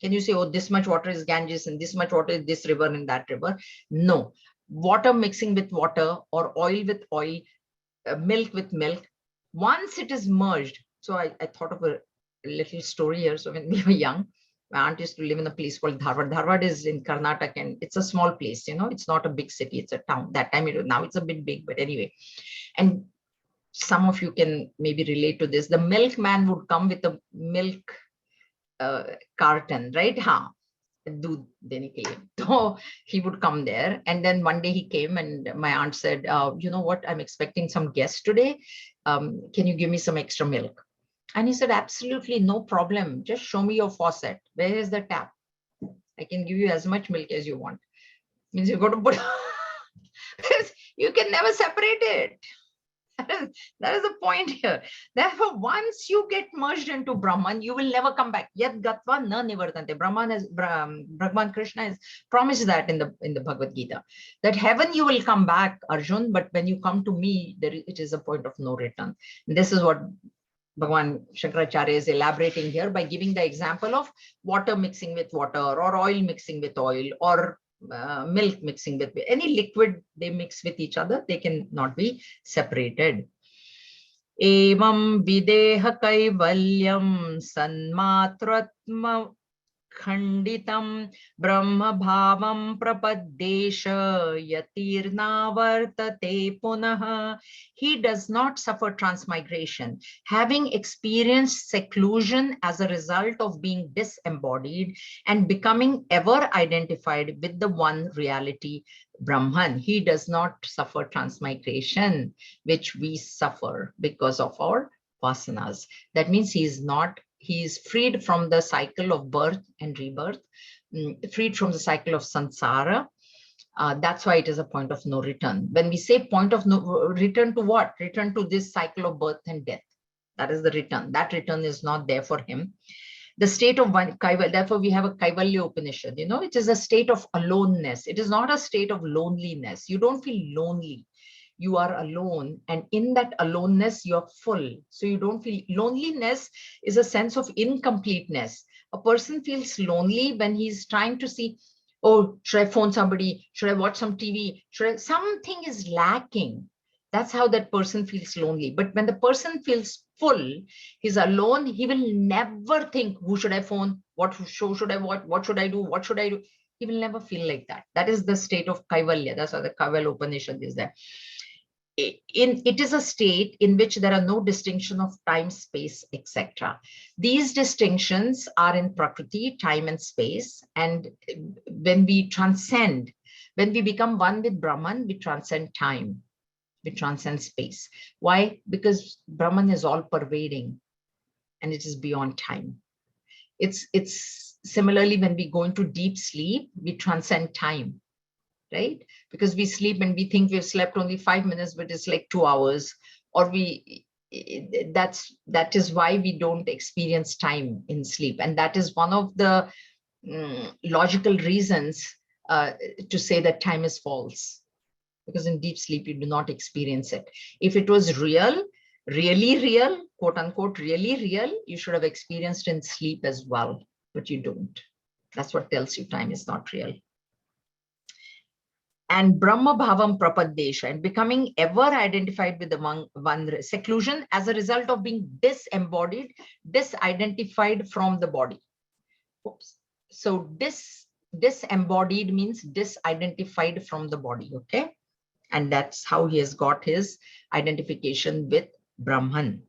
Can you say, oh, this much water is Ganges and this much water is this river and that river? No. Water mixing with water, or oil with oil, milk with milk, once it is merged. So I thought of a little story here. So when we were young, my aunt used to live in a place called Dharwad. Dharwad is in Karnataka, and it's a small place, it's not a big city, it's a town. That time, now it's a bit big, but anyway. And some of you can maybe relate to this. The milkman would come with a milk carton, right? Doodh dene ke liye. So he would come there, and then one day he came and my aunt said, you know what, I'm expecting some guests today. Can you give me some extra milk? And he said, absolutely no problem. Just show me your faucet. Where is the tap? I can give you as much milk as you want. Means you got to put, you can never separate it. That is the point here. Therefore, once you get merged into Brahman, you will never come back. Yad gatva na nivartante. Brahman Krishna has promised that in the Bhagavad Gita, that heaven you will come back, Arjun, but when you come to me, it is a point of no return. And this is what Bhagwan Shankaracharya is elaborating here by giving the example of water mixing with water, or oil mixing with oil, or milk mixing with any liquid. They mix with each other, they can not be separated. Evam videha kaivalyam sanmatratma khanditam brahma bhavam prapaddesha yatirna vartate punah. He does not suffer transmigration, having experienced seclusion as a result of being disembodied and becoming ever identified with the one reality, Brahman. He does not suffer transmigration, which we suffer because of our vasanas. That means he is freed from the cycle of birth and rebirth, freed from the cycle of samsara. That's why it is a point of no return. When we say point of no return to what? Return to this cycle of birth and death. That is the return. That return is not there for him. The state of Kaivalya, therefore we have a Kaivalya Upanishad, it is a state of aloneness. It is not a state of loneliness. You don't feel lonely. You are alone, and in that aloneness you're full, so you don't feel loneliness. Is a sense of incompleteness. A person feels lonely when he's trying to see, oh, should I phone somebody, should I watch some TV, something is lacking. That's how that person feels lonely. But when the person feels full, he's alone, he will never think, who should I phone? What show should I watch? What should I do? What should I do? He will never feel like that. That is the state of Kaivalya. That's why the Kaivalya Upanishad is there. It is a state in which there are no distinction of time, space, etc. These distinctions are in Prakriti, time and space. And when we transcend, when we become one with Brahman, we transcend time, we transcend space. Why? Because Brahman is all pervading and it is beyond time. It's similarly when we go into deep sleep, we transcend time, right? Because we sleep and we think we've slept only 5 minutes, but it's like 2 hours, or that is why we don't experience time in sleep. And that is one of the logical reasons to say that time is false, because in deep sleep, you do not experience it. If it was real, really real, quote unquote, really real, you should have experienced in sleep as well, but you don't. That's what tells you time is not real. And Brahma Bhavam Prapaddesha, and becoming ever identified with the one seclusion as a result of being disembodied, disidentified from the body. Oops. So disembodied means disidentified from the body, okay? And that's how he has got his identification with Brahman.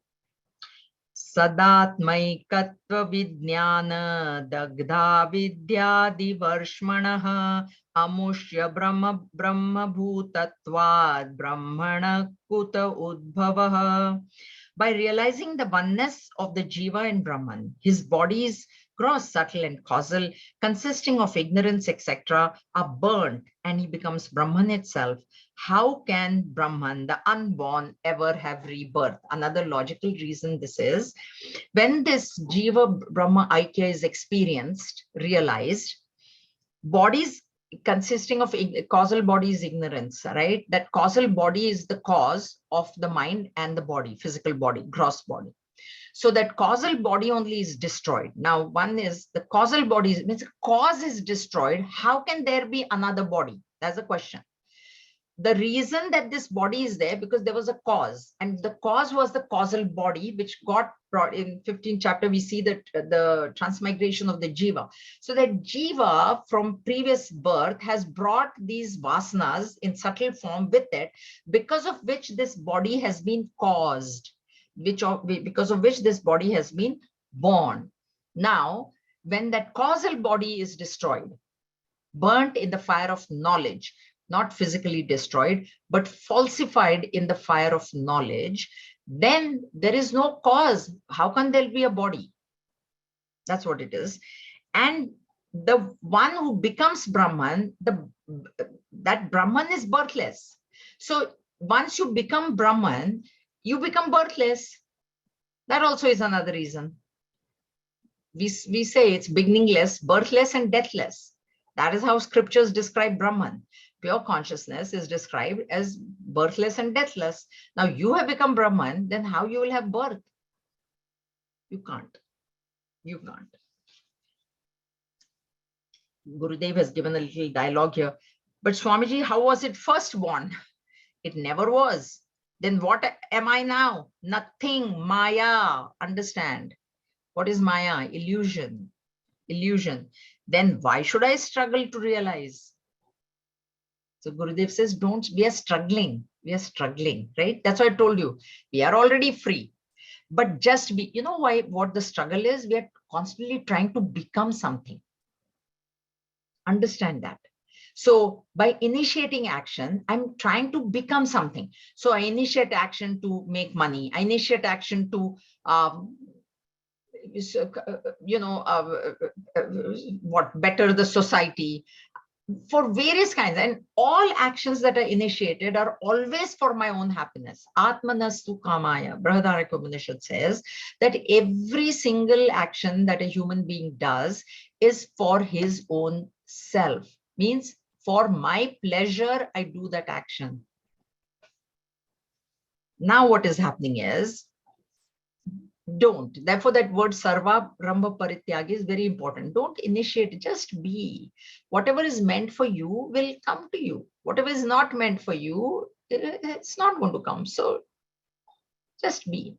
Sadatmaikatva Vijnana Dagdha Vidyadivarshmanaha Amushya Brahma Bhutatvad Brahmana Kuta Udbhavaha. By realizing the oneness of the Jiva and Brahman, his bodies, gross, subtle, and causal, consisting of ignorance, etc., are burnt and he becomes Brahman itself. How can Brahman, the unborn, ever have rebirth? Another logical reason this is, when this Jiva Brahma Aikya is experienced, realized, bodies consisting of causal body is ignorance, right? That causal body is the cause of the mind and the body, physical body, gross body. So that causal body only is destroyed. Now, one is the causal body means cause is destroyed. How can there be another body? That's the question. The reason that this body is there, because there was a cause, and the cause was the causal body, which got brought in 15th chapter. We see that the transmigration of the jiva. So that jiva from previous birth has brought these vasanas in subtle form with it, because of which this body has been caused, because of which this body has been born. Now, when that causal body is destroyed, burnt in the fire of knowledge, not physically destroyed, but falsified in the fire of knowledge, then there is no cause. How can there be a body? That's what it is. And the one who becomes Brahman, that Brahman is birthless. So once you become Brahman, you become birthless. That also is another reason. We say it's beginningless, birthless, and deathless. That is how scriptures describe Brahman. Pure consciousness is described as birthless and deathless. Now you have become Brahman, then how you will have birth? You can't. You can't. Gurudev has given a little dialogue here. But Swamiji, how was it first born? It never was. Then what am I now? Nothing. Maya. Understand. What is Maya? Illusion. Illusion. Then why should I struggle to realize? So Gurudev says, we are struggling. We are struggling, right? That's why I told you, we are already free. But just be, you know why, what the struggle is? We are constantly trying to become something. Understand that. So by initiating action, I'm trying to become something. So I initiate action to make money. I initiate action to, better the society, for various kinds, and all actions that are initiated are always for my own happiness. Atmanastu kamaya. Brihadaranyaka Upanishad says that every single action that a human being does is for his own self. Means for my pleasure, I do that action. Now what is happening is, don't. Therefore, that word sarva brahma parityagi is very important. Don't initiate, just be. Whatever is meant for you will come to you. Whatever is not meant for you It's not going to come. So just be,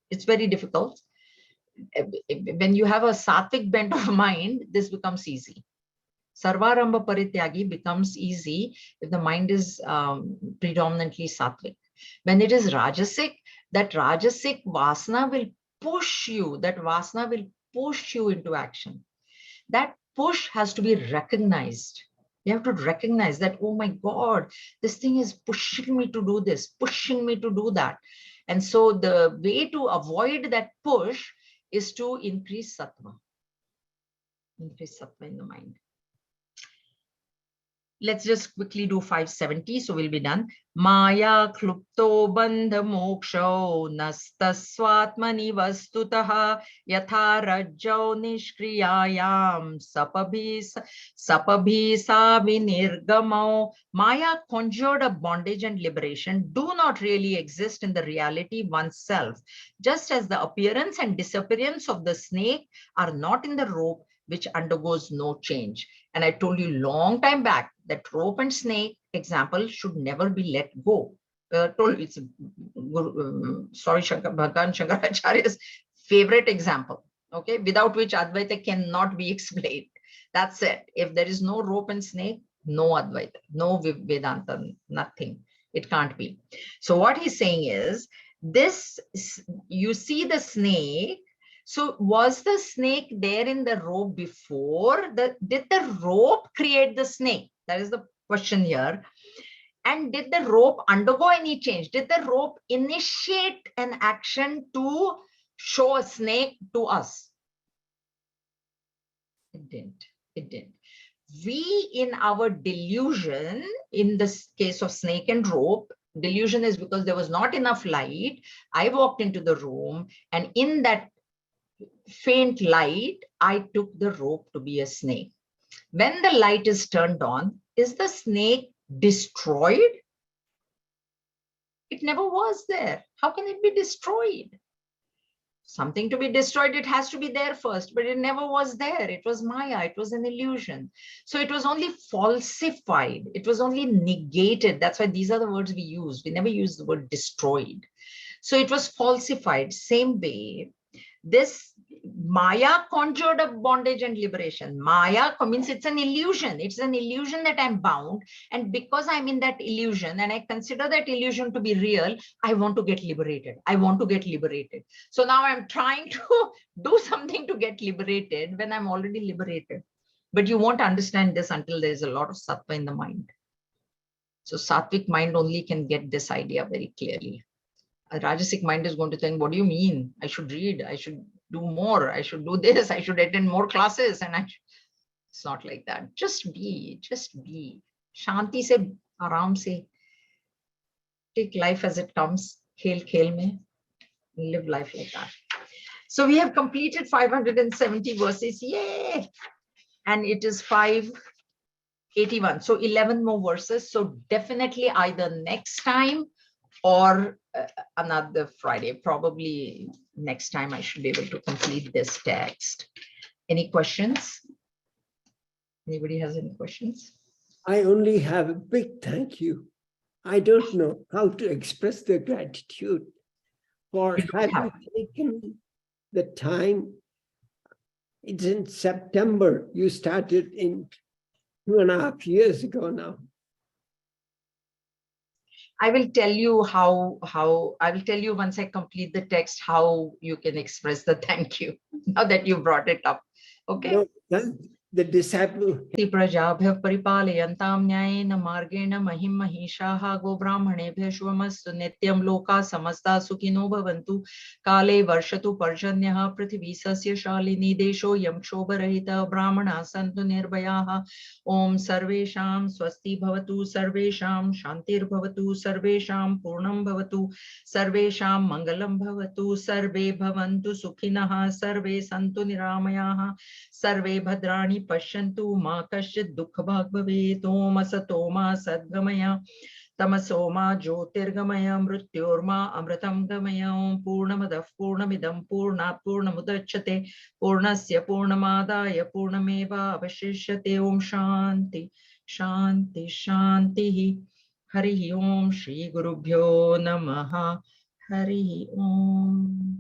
it's very difficult. When you have a sattvic bent of mind, this becomes easy. Sarvarambha Parityagi becomes easy if the mind is predominantly sattvic. When it is rajasic, that rajasic vasana will push you, into action. That push has to be recognized. You have to recognize that, oh my God, this thing is pushing me to do this, pushing me to do that. And so the way to avoid that push is to increase sattva in the mind. Let's just quickly do 570, so we'll be done. Maya klupto bandha moksho nastaswatmani vastutaha yatha rajjau nishkriyayam sapabhisa vinirgamau. Maya conjured a bondage and liberation do not really exist in the reality oneself, just as the appearance and disappearance of the snake are not in the rope, which undergoes no change. And I told you long time back that rope and snake example should never be let go. It's Bhagavan Shankaracharya's favorite example, okay, without which Advaita cannot be explained. That's it. If there is no rope and snake, no Advaita, no Vedanta, nothing. It can't be. So what he's saying is, this, you see the snake. So was the snake there in the rope before? Did the rope create the snake? That is the question here. And did the rope undergo any change? Did the rope initiate an action to show a snake to us? It didn't. It didn't. We, in our delusion, in this case of snake and rope, delusion is because there was not enough light. I walked into the room, and in that faint light, I took the rope to be a snake. When the light is turned on, is the snake destroyed? It never was there. How can it be destroyed? Something to be destroyed, it has to be there first, but it never was there. It was Maya, it was an illusion. So it was only falsified, it was only negated. That's why these are the words we use. We never use the word destroyed. So it was falsified. Same way, this Maya conjured a bondage and liberation. Maya means it's an illusion. It's an illusion that I'm bound. And because I'm in that illusion and I consider that illusion to be real, I want to get liberated. I want to get liberated. So now I'm trying to do something to get liberated when I'm already liberated. But you won't understand this until there's a lot of sattva in the mind. So sattvic mind only can get this idea very clearly. A rajasic mind is going to think, what do you mean? I should read, I should do more, I should do this, I should attend more classes. And it's not like that. Just be. Shanti se, aram se. Take life as it comes. Khel mein. Live life like that. So we have completed 570 verses. Yay! And it is 581. So 11 more verses. So definitely either next time or another Friday, probably next time I should be able to complete this text. Any questions? Anybody has any questions? I only have a big thank you. I don't know how to express the gratitude for having taken the time. It's in September. You started in 2.5 years ago now. I will tell you how I will tell you once I complete the text how you can express the thank you now that you brought it up. Okay. No, the disciple प्रजाभ्यः परिपालयन्तां न्यायेन मार्गेण महिं महिषाः गोब्राह्मणेभ्यः शुभमस्तु नित्यं लोकाः समस्ताः सुखिनो भवन्तु काले वर्षतु पर्जन्यः पृथिवी सस्यशालिनी देशोऽयं क्षोभरहितः ब्राह्मणाः सन्तु निर्भयाः ॐ सर्वेषां स्वस्ति भवतु सर्वेषां शान्तिर्भवतु सर्वेषां पूर्णं भवतु सर्वेषां मङ्गलं भवतु सर्वे भवन्तु सुखिनः सर्वे सन्तु निरामयाः सर्वे भद्राणि पश्यन्तु मा कश्चित् दुःखभाग् भवेत् ॐ असतो मा सद्गमय तमसो मा ज्योतिर्गमय मृत्योर्मा अमृतं गमय ॐ पूर्णमदः पूर्णमिदं पूर्णात् पूर्णमुदच्यते पूर्णस्य पूर्णमादाय पूर्णमेवावशिष्यते ॐ शान्ति शान्ति शान्तिः Harihi Om. Shri Gurubhyo Namaha. Harihi Om.